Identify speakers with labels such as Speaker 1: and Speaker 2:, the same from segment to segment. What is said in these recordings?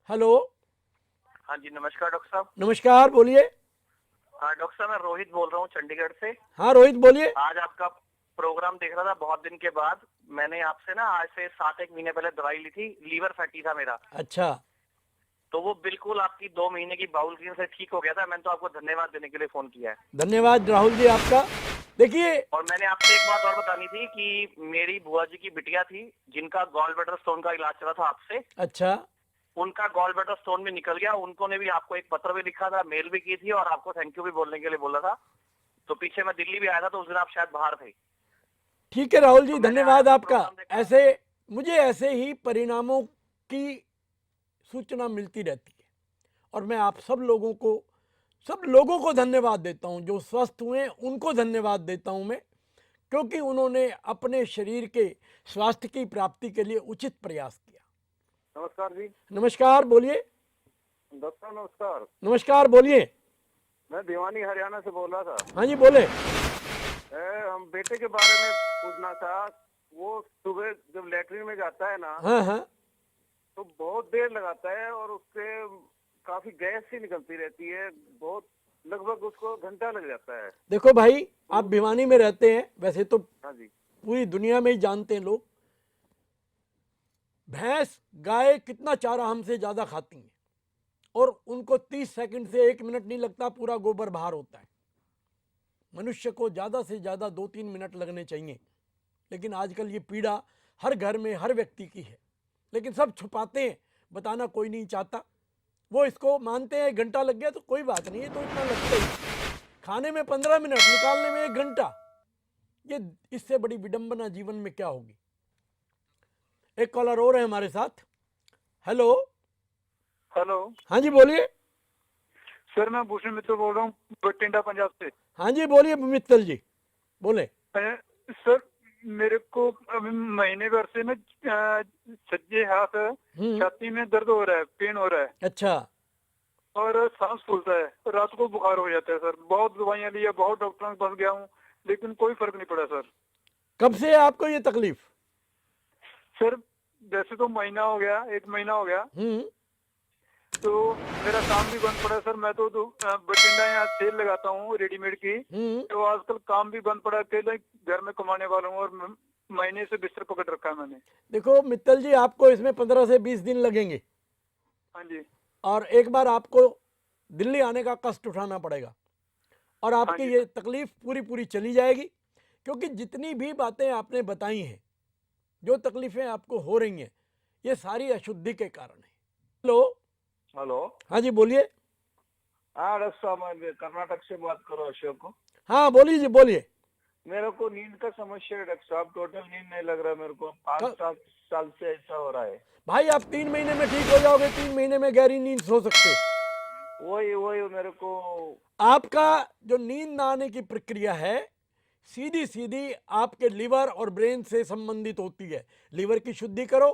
Speaker 1: Hello.
Speaker 2: हाँ जी, नमस्कार doctor साहब।
Speaker 1: नमस्कार, बोलिए।
Speaker 2: हाँ डॉक्टर साहब, मैं रोहित बोल रहा हूँ चंडीगढ़ से।
Speaker 1: हाँ रोहित, बोलिए।
Speaker 2: आज आपका प्रोग्राम देख रहा था बहुत दिन के बाद। मैंने आपसे ना आज से 7 एक महीने पहले दवाई ली थी, लीवर फैटी था मेरा।
Speaker 1: अच्छा।
Speaker 2: तो वो बिल्कुल आपकी 2 महीने की बाउल क्लीन से ठीक हो गया था। मैंने तो आपको धन्यवाद देने के लिए फोन किया है।
Speaker 1: धन्यवाद राहुल जी आपका। देखिए।
Speaker 2: और मैंने आपसे एक बात और बतानी थी कि मेरी बुआ जी की बिटिया थी जिनका गॉल ब्लैडर स्टोन का इलाज चला था आपसे।
Speaker 1: अच्छा।
Speaker 2: उनका गॉल ब्लैडर स्टोन भी निकल गया। उनको ने भी आपको एक पत्र भी लिखा था, मेल भी की थी और आपको थैंक यू भी बोलने के लिए बोला था। तो पीछे मैं दिल्ली भी आया था, तो उस दिन आप शायद बाहर थे।
Speaker 1: ठीक है राहुल जी,
Speaker 2: तो मैंने आज
Speaker 1: धन्यवाद
Speaker 2: आपका
Speaker 1: आपका।
Speaker 2: प्रोग्राम देखा।
Speaker 1: ऐसे मुझे ऐसे ही परिणामों की सूचना मिलती रहती है और मैं आप सब लोगों को धन्यवाद देता हूं। जो स्वस्थ हुए उनको धन्यवाद देता हूं मैं, क्योंकि उन्होंने अपने शरीर के स्वास्थ्य की प्राप्ति के लिए उचित प्रयास किया।
Speaker 3: नमस्कार जी।
Speaker 1: नमस्कार, बोलिए।
Speaker 3: डॉक्टर नमस्कार।
Speaker 1: नमस्कार, बोलिए।
Speaker 3: मैं भिवानी हरियाणा से बोल रहा था।
Speaker 1: हाँ जी, बोले।
Speaker 3: हम बेटे के बारे में पूछना था। वो सुबह जब लेटरिन में जाता है ना,
Speaker 1: हाँ हाँ।
Speaker 3: तो बहुत देर लगाता है और उससे काफी गैस सी निकलती रहती है। बहुत लगभग उसको घंटा लग जाता है।
Speaker 1: देखो भाई, आप भिवानी में रहते हैं, वैसे तो
Speaker 3: हाँ जी।
Speaker 1: पूरी दुनिया में ही जानते हैं लोग, भैंस गाय कितना चारा हमसे ज्यादा खाती हैं और उनको 30 सेकंड से 1 मिनट नहीं लगता, पूरा गोबर बाहर होता है। मनुष्य को ज्यादा से ज्यादा 2-3 मिनट लगने चाहिए। लेकिन आजकल ये पीड़ा हर घर में हर व्यक्ति की है, लेकिन सब छुपाते हैं, बताना कोई नहीं चाहता। वो इसको मानते हैं 1 घंटा लग गया तो कोई बात नहीं है, तो इतना लगता ही। खाने में 15 मिनट, निकालने में 1 घंटा, ये इससे बड़ी विडंबना जीवन में क्या होगी। एक कॉलर और है हमारे साथ। हेलो।
Speaker 3: हेलो
Speaker 1: हाँ जी, बोलिए।
Speaker 3: सर, मैं भूषण मित्र बोल रहा हूँ बठिंडा पंजाब से।
Speaker 1: हाँ जी, बोलिए मित्तल जी, बोले।
Speaker 3: सर, मेरे को अभी महीने भर से ना सज्जे हाथ छाती में दर्द हो रहा है, पेन हो रहा है
Speaker 1: अच्छा।
Speaker 3: और सांस फूलता है। रात को बुखार हो जाता है सर। बहुत दवाइयां ली है, बहुत डॉक्टरों के पास गया हूँ, लेकिन कोई फर्क नहीं पड़ा सर।
Speaker 1: कब से है आपको ये तकलीफ?
Speaker 3: सर वैसे तो महीना हो गया, 1 महीना हो गया। तो मेरा काम भी बंद पड़ा सर। मैं तो बठिंडा यहाँ सेल लगाता हूँ रेडीमेड की। तो आजकल काम भी बंद पड़ा, अकेले घर में कमाने वाला हूँ और महीने से बिस्तर पकड़ रखा है मैंने।
Speaker 1: देखो मित्तल जी, आपको इसमें 15 से 20 दिन लगेंगे
Speaker 3: हाँ जी।
Speaker 1: और एक बार आपको दिल्ली आने का कष्ट उठाना पड़ेगा और
Speaker 3: हाँ
Speaker 1: आपकी
Speaker 3: जी
Speaker 1: ये
Speaker 3: सर।
Speaker 1: तकलीफ पूरी पूरी चली जाएगी। क्योंकि जितनी भी बातें आपने बताई हैं, जो तकलीफें आपको हो रही हैं, ये सारी अशुद्धि के कारण है। हेलो।
Speaker 3: हेलो।
Speaker 1: हाँ जी, बोलिए।
Speaker 3: हाँ डॉक्टर साहब, मैं कर्नाटक से बात करो, अशोक।
Speaker 1: हाँ बोलिए जी, बोलिए।
Speaker 3: मेरे को नींद का समस्या है डॉक्टर साहब। टोटल नींद नहीं लग रहा मेरे को। 5-7 साल से ऐसा हो रहा है।
Speaker 1: भाई आप 3 महीने में ठीक हो जाओगे, 3 महीने में गहरी नींद सो सकते हो।
Speaker 3: वही वही मेरे को।
Speaker 1: आपका जो नींद ना आने की प्रक्रिया है, सीधी सीधी आपके लिवर और ब्रेन से संबंधित होती है। लिवर की शुद्धि करो,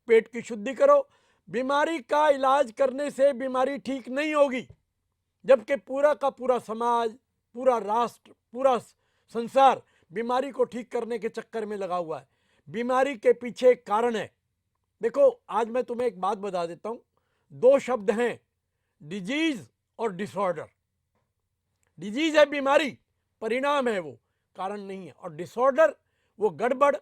Speaker 1: पेट की शुद्धि करो। बीमारी का इलाज करने से बीमारी ठीक नहीं होगी, जबकि पूरा का पूरा समाज, पूरा राष्ट्र, पूरा संसार बीमारी को ठीक करने के चक्कर में लगा हुआ है। बीमारी के पीछे एक कारण है। देखो, आज मैं तुम्हें एक बात बता देता हूं। 2 शब्द हैं, डिजीज और डिसऑर्डर। डिजीज है बीमारी, परिणाम है वो, कारण नहीं है। और डिसऑर्डर वो गड़बड़,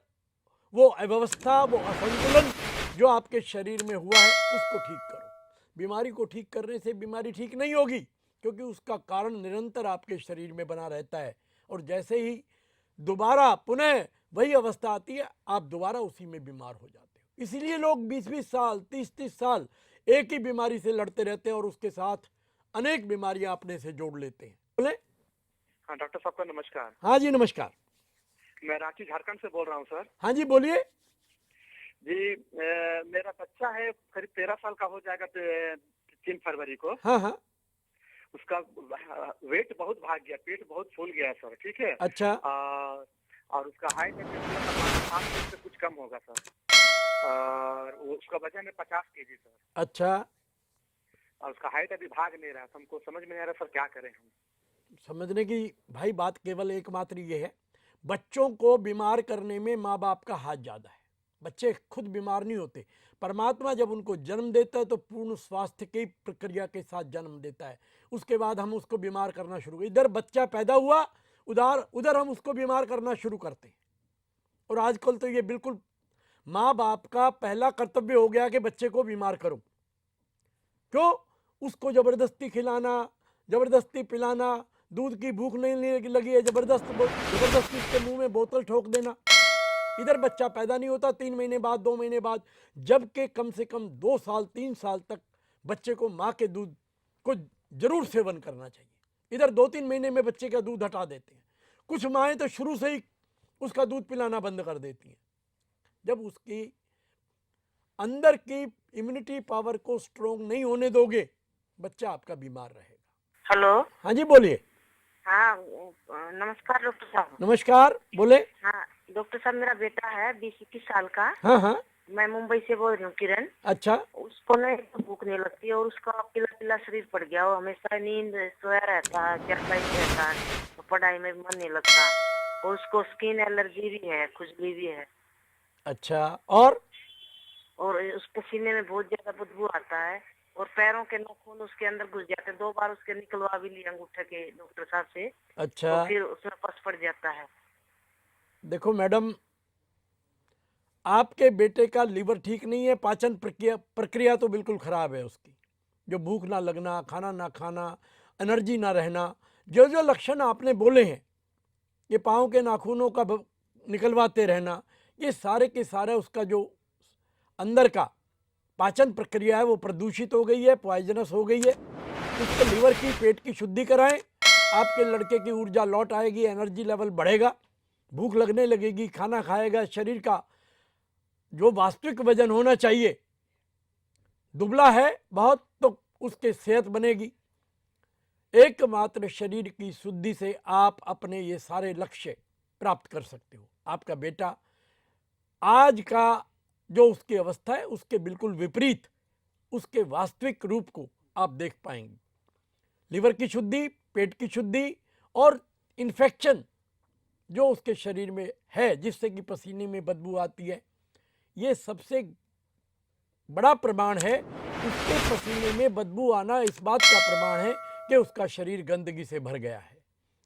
Speaker 1: वो अव्यवस्था, वो असंतुलन जो आपके शरीर में हुआ है, उसको ठीक करो। बीमारी को ठीक करने से बीमारी ठीक नहीं होगी, क्योंकि उसका कारण निरंतर आपके शरीर में बना रहता है। और जैसे ही दोबारा पुनः वही अवस्था आती है, आप दोबारा उसी में बीमार हो जाते हो। इसीलिए लोग 20-20 साल, 30-30 साल एक ही बीमारी से लड़ते रहते हैं और उसके साथ अनेक बीमारियां अपने से जोड़ लेते हैं। बोले।
Speaker 2: हाँ डॉक्टर साहब का नमस्कार।
Speaker 1: हाँ जी, नमस्कार।
Speaker 2: मैं रांची झारखंड से बोल रहा हूँ सर।
Speaker 1: हाँ जी, बोलिए।
Speaker 2: जी, मेरा बच्चा है, करीब 13 साल का हो जाएगा 3 फरवरी को।
Speaker 1: हाँ हाँ।
Speaker 2: उसका वेट बहुत भाग गया, पेट बहुत फूल गया सर। ठीक है।
Speaker 1: अच्छा।
Speaker 2: और उसका हाइट है 5 फीट से कुछ कम होगा सर। और उसका वजन है 50 kg सर।
Speaker 1: अच्छा।
Speaker 2: और उसका हाइट अभी भाग नहीं रहा। हमको समझ में नहीं आ रहा सर, क्या करें हम।
Speaker 1: समझने की भाई बात केवल एकमात्र ये है, बच्चों को बीमार करने में माँ बाप का हाथ ज्यादा है। बच्चे खुद बीमार नहीं होते। परमात्मा जब उनको जन्म देता है तो पूर्ण स्वास्थ्य की प्रक्रिया के साथ जन्म देता है, उसके बाद हम उसको बीमार करना शुरू, इधर बच्चा पैदा हुआ उधर हम उसको बीमार करना शुरू करते हैं। और आजकल तो ये बिल्कुल माँ बाप का पहला कर्तव्य हो गया कि बच्चे को बीमार करो। क्यों? उसको जबरदस्ती खिलाना, जबरदस्ती पिलाना, दूध की भूख नहीं लगी है जबरदस्ती उसके मुंह में बोतल ठोक देना, इधर बच्चा पैदा नहीं होता 3 महीने बाद 2 महीने बाद, जबकि कम से कम 2 साल 3 साल तक बच्चे को माँ के दूध को जरूर सेवन करना चाहिए। इधर 2-3 महीने में बच्चे का दूध हटा देते हैं। कुछ माएँ तो शुरू से ही उसका दूध पिलाना बंद कर देती हैं। जब उसकी अंदर की इम्यूनिटी पावर को स्ट्रोंग नहीं होने दोगे, बच्चा आपका बीमार रहेगा।
Speaker 4: हेलो।
Speaker 1: हाँ जी बोलिए।
Speaker 4: हाँ, नमस्कार डॉक्टर साहब।
Speaker 1: नमस्कार, बोले।
Speaker 4: हाँ डॉक्टर साहब, मेरा बेटा है 20-21 साल का।
Speaker 1: हाँ हाँ।
Speaker 4: मैं मुंबई से बोल रही हूँ, किरण।
Speaker 1: अच्छा।
Speaker 4: उसको ना भूख नहीं लगती है और उसका पीला पीला शरीर पड़ गया, वो हमेशा नींद सोया रहता है, चरपाई रहता है, तो पढ़ाई में मन नहीं लगता, और उसको स्किन एलर्जी भी है, खुजली भी है।
Speaker 1: अच्छा। और
Speaker 4: उसके सीने में बहुत ज्यादा बदबू आता है और पैरों के नाखून उसके अंदर घुस जाते हैं। 2 बार उसके निकलवा भी लिए अंगूठे के डॉक्टर साहब से।
Speaker 1: अच्छा।
Speaker 4: तो फिर उसमें पस पड़ जाता है।
Speaker 1: देखो मैडम, आपके बेटे का लीवर ठीक नहीं है, पाचन प्रक्रिया तो बिल्कुल खराब है उसकी, जो भूख ना लगना, खाना ना खाना, एनर्जी ना रहना, जो जो लक्षण आपने बोले हैं, ये पाँव के नाखूनों का निकलवाते रहना, ये सारे के सारे उसका जो अंदर का पाचन प्रक्रिया है वो प्रदूषित हो गई है, पॉइजनस हो गई है। उसके लीवर की, पेट की शुद्धि कराएं, आपके लड़के की ऊर्जा लौट आएगी, एनर्जी लेवल बढ़ेगा, भूख लगने लगेगी, खाना खाएगा, शरीर का जो वास्तविक वजन होना चाहिए, दुबला है बहुत तो उसकी सेहत बनेगी। एकमात्र शरीर की शुद्धि से आप अपने ये सारे लक्ष्य प्राप्त कर सकते हो। आपका बेटा आज का जो उसकी अवस्था है उसके बिल्कुल विपरीत उसके वास्तविक रूप को आप देख पाएंगे। लीवर की शुद्धि, पेट की शुद्धि और इन्फेक्शन जो उसके शरीर में है जिससे कि पसीने में बदबू आती है, ये सबसे बड़ा प्रमाण है। उसके पसीने में बदबू आना इस बात का प्रमाण है कि उसका शरीर गंदगी से भर गया है।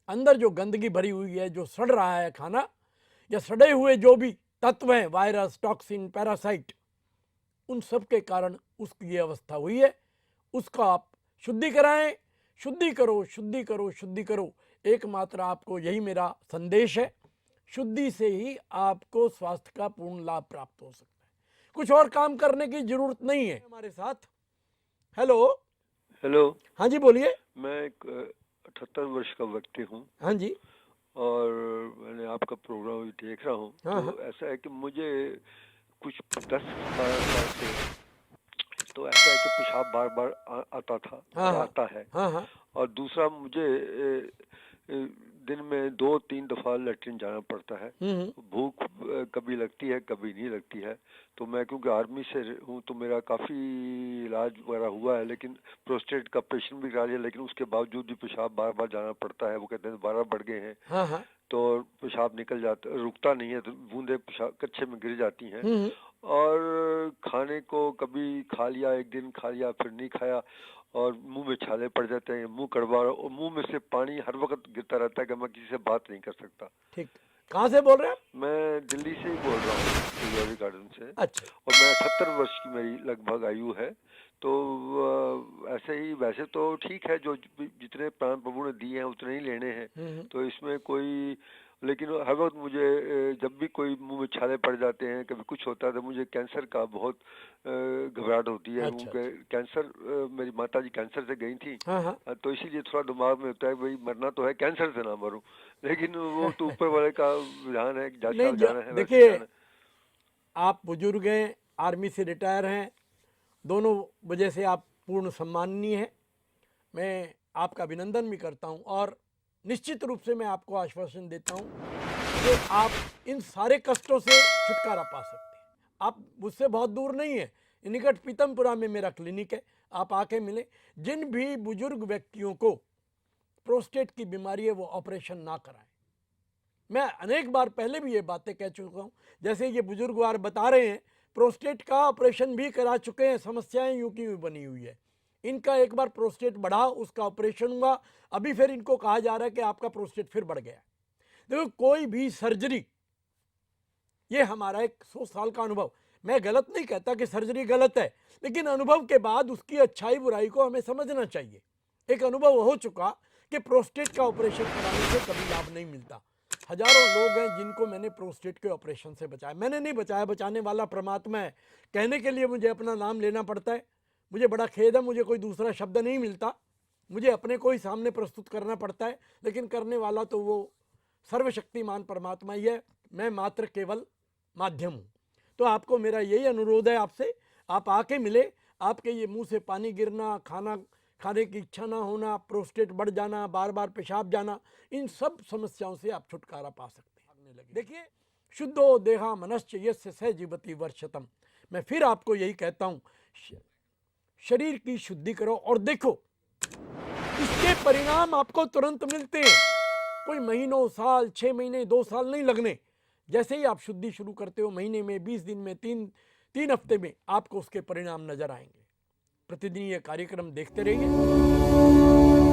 Speaker 1: अंदर जो गंदगी भरी हुई है, जो सड़ रहा है खाना या सड़े हुए जो भी तत्व हैं, वायरस, टॉक्सिन, पैरासाइट, उन सब के कारण उसकी ये अवस्था हुई है। उसका आप शुद्धि कराएं, शुद्धि करो, शुद्धि करो, शुद्धि करो। एकमात्र आपको यही मेरा संदेश है, शुद्धि से ही आपको स्वास्थ्य का पूर्ण लाभ प्राप्त हो सकता है, कुछ और काम करने की जरूरत नहीं है। हमारे साथ हेलो।
Speaker 5: हेलो।
Speaker 1: हाँ जी बोलिए।
Speaker 5: मैं एक 78 वर्ष का व्यक्ति हूँ।
Speaker 1: हाँ जी।
Speaker 5: और मैंने आपका प्रोग्राम भी देख रहा हूँ। तो ऐसा है कि मुझे कुछ 10-12 साल से तो ऐसा है कि पेशाब बार बार आता था, आता है। और दूसरा मुझे दिन में 2-3 दफा लेटरिन जाना पड़ता है। भूख कभी लगती है कभी नहीं लगती है। तो मैं क्योंकि आर्मी से हूँ तो मेरा काफ़ी इलाज वगैरह हुआ है, लेकिन प्रोस्टेट का ऑपरेशन भी करा लिया, लेकिन उसके बावजूद भी पेशाब बार बार जाना पड़ता है। वो कहते हैं दोबारा बढ़ गए हैं। तो पेशाब निकल जाता, रुकता नहीं है, तो बूंदे पेशाब कच्चे में गिर जाती हैं। और खाने को कभी खा लिया, एक दिन खा लिया फिर नहीं खाया, और मुंह में छाले पड़ जाते हैं, मुंह कड़वा, और मुंह में से पानी हर वक्त गिरता रहता है कि मैं किसी से बात नहीं कर सकता।
Speaker 1: ठीक। कहाँ से बोल रहे हैं?
Speaker 5: मैं दिल्ली से ही बोल रहा हूँ, तिजोरी गार्डन से।
Speaker 1: अच्छा।
Speaker 5: और मैं 78 वर्ष की मेरी लगभग आयु है। तो ऐसे ही वैसे तो ठीक है, जो जितने प्राण प्रभु ने दिए हैं उतने ही लेने हैं, तो इसमें कोई, लेकिन हर वक्त मुझे जब भी कोई मुंह में छाले पड़ जाते हैं, कभी कुछ होता है, तो मुझे कैंसर का बहुत घबराहट होती है। कैंसर, मेरी माता जी कैंसर से गई थी। तो इसीलिए थोड़ा दिमाग में होता है भाई मरना तो है, कैंसर से ना मरूं, लेकिन वो तो ऊपर वाले का विधान है, जाना है।
Speaker 1: देखिए, आप बुजुर्ग हैं, आर्मी से रिटायर हैं, दोनों वजह से आप पूर्ण सम्माननीय हैं। मैं आपका अभिनंदन भी करता हूं और निश्चित रूप से मैं आपको आश्वासन देता हूं कि आप इन सारे कष्टों से छुटकारा पा सकते हैं। आप मुझसे बहुत दूर नहीं है, निकट पीतमपुरा में मेरा क्लिनिक है, आप आके मिले। जिन भी बुजुर्ग व्यक्तियों को प्रोस्टेट की बीमारी है वो ऑपरेशन ना कराएं, मैं अनेक बार पहले भी ये बातें कह चुका हूँ। जैसे ये बुजुर्गवार बता रहे हैं, प्रोस्टेट का ऑपरेशन भी करा चुके हैं, समस्याएं यूं की यूं बनी हुई है। इनका एक बार प्रोस्टेट बढ़ा, उसका ऑपरेशन हुआ, अभी फिर इनको कहा जा रहा है कि आपका प्रोस्टेट फिर बढ़ गया। देखो, कोई भी सर्जरी, ये हमारा एक 100 साल का अनुभव, मैं गलत नहीं कहता कि सर्जरी गलत है, लेकिन अनुभव के बाद उसकी अच्छाई बुराई को हमें समझना चाहिए। एक अनुभव हो चुका कि प्रोस्टेट का ऑपरेशन कराने से कभी लाभ नहीं मिलता। हजारों लोग हैं जिनको मैंने प्रोस्टेट के ऑपरेशन से बचाया। मैंने नहीं बचाया, बचाने वाला परमात्मा है। कहने के लिए मुझे अपना नाम लेना पड़ता है, मुझे बड़ा खेद है, मुझे कोई दूसरा शब्द नहीं मिलता, मुझे अपने को ही सामने प्रस्तुत करना पड़ता है, लेकिन करने वाला तो वो सर्वशक्तिमान परमात्मा ही है, मैं मात्र केवल माध्यम हूँ। तो आपको मेरा यही अनुरोध है आपसे, आप आके मिले। आपके ये मुंह से पानी गिरना, खाना खाने की इच्छा ना होना, प्रोस्टेट बढ़ जाना, बार बार पेशाब जाना, इन सब समस्याओं से आप छुटकारा पा सकते हैं। देखिए, शुद्धो देहा मनश्च यस्य स जीवति वर्षतम। मैं फिर आपको यही कहता हूँ, शरीर की शुद्धि करो और देखो इसके परिणाम आपको तुरंत मिलते हैं। कोई महीनों, साल, 6 महीने, 2 साल नहीं लगने। जैसे ही आप शुद्धि शुरू करते हो, महीने में, 20 दिन में, 3 हफ्ते में आपको उसके परिणाम नजर आएंगे। प्रतिदिन ये कार्यक्रम देखते रहिए।